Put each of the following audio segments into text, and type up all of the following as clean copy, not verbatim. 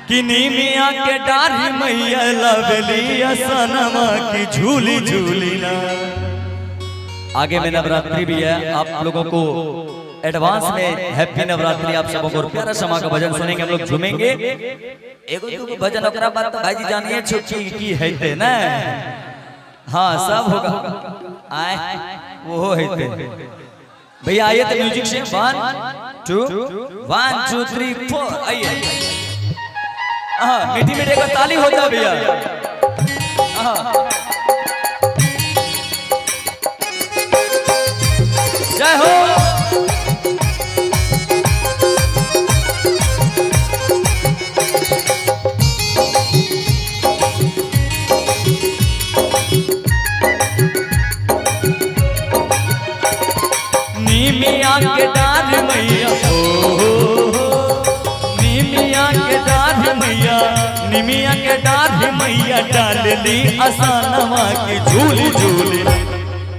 कि नीमिया के डारी मैया लवली असनमा की झूली झूली ना। आगे में नवरात्रि भी है, आप लोगों को एडवांस में हैप्पी नवरात्रि आप सबों को। प्यारा समा का भजन सुनेंगे, हम लोग झूमेंगे। एगो तो भजन ओकरा बात तो भाई जी जानिए छुट्टी की है ते ना। हाँ सब होगा, आए वो है भैया। आइए तो म्यूजिक से 1 2 1 2 3 4 आइए। मीठी मीठी का ताली हो जाए भैया। जय हो। नीमिया के डार मैया नीमिया के डार मैया, निमिया के डार मैया डालली आसनवा की झूली झूली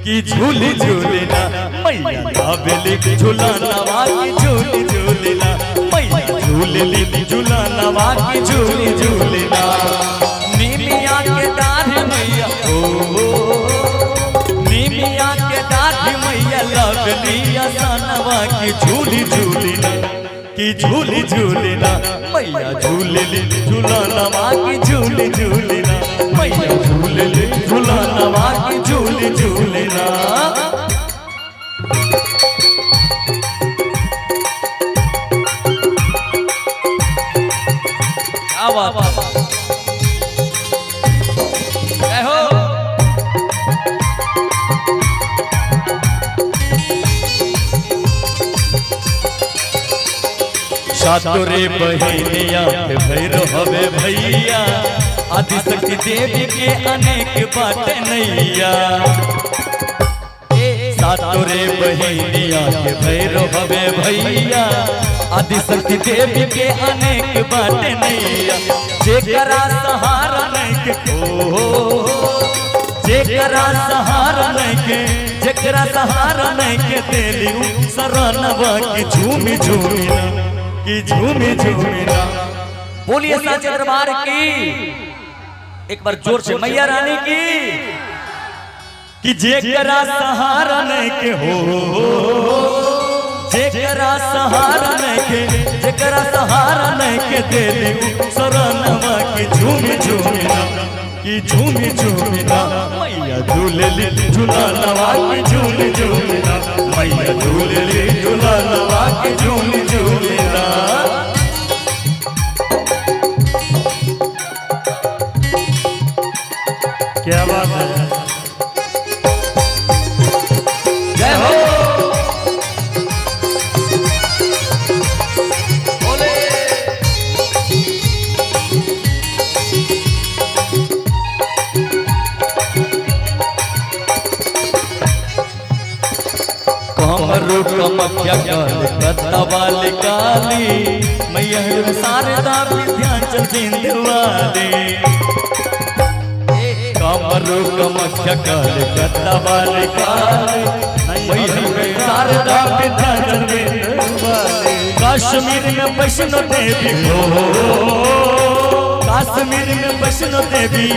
की झूली झूली ना। मैया डालली झूलनवा की झूली झूली ना। मैया झूलली झूलनवा की झूली झूली ना। निमिया के डार मैया निमिया के डार मैया लगली आसनवा की झूली झूली ना की झूली झूली ना। मैया झूलली झूलनवा की झूली झूली ना। मैया झूलली झूलनवा की झूली झूली ना। क्या बात है। जय हो। सातोरे बहिनिया के भैरो हवे भैया, आदिशक्ति देवी के अनेक बाटे नैया। सातोरे बहिनिया के भैरो हवे भैया, आदिशक्ति देवी के अनेक बाटे नैया। जेकरा सहारा नहीं के जेकरा सहारा नहीं के, जेकरा सहारा नहीं के देली शरणवा की झूमी झूमी ना की झूमी झूमी ना। बोलिए साचे दरबार की एक बार जोर से, मैया रानी की कि जेकरा सहारा नहीं के जेकरा सहारा नहीं के, जेकरा सहारा नहीं के देली शरणवा की झूमी झूमी ना की झूमी झूमी ना। मैया झूलली झूलनवा की झूली झूली ना। मैया झूलली झूलनवा की झूली झूली ना। क्या बात है। जय हो। बोले कमरू कमख्या कत्ता वाली काली, मैया शारदा विंध्याचल बिंदवाली। कमरू कमख्या कत्ता वाली काली, मैया शारदा विंध्याचल बिंदवाली। कश्मीर में वैष्णो देवी कश्मीर में वैष्णो देवी,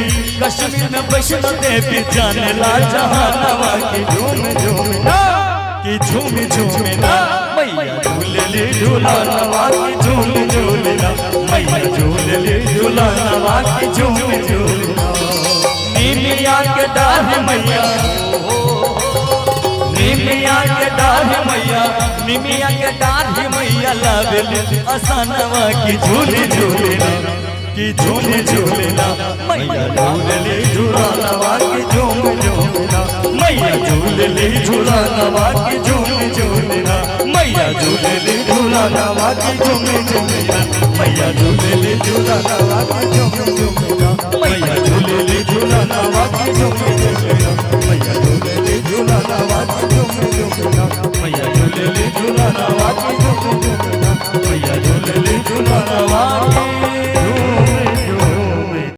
कश्मीर में वैष्णो देवी जाने ला जहानवा की झूम झूम की झूमी झूमी ना। मैया झूलली झूलनवा की झूली झूली ना। मैया झूलली झूलनवा की झूमी झूली ना। निमिया के डार मैया निमिया के डार मैया, निमिया के डार मैया लवली आसनवा की झूली झूली ना की झूली झूली ना। मैया झूलली झूलनवा की झूमी झूली ना। मैया झूलली झूलनवा की झूमी झूली ना। मैया झूलली झूलनवा की झूमी झूली ना। मैया झूलली झूलनवा की झूमी झूली ना। मैया झूलली झूलनवा की झूमी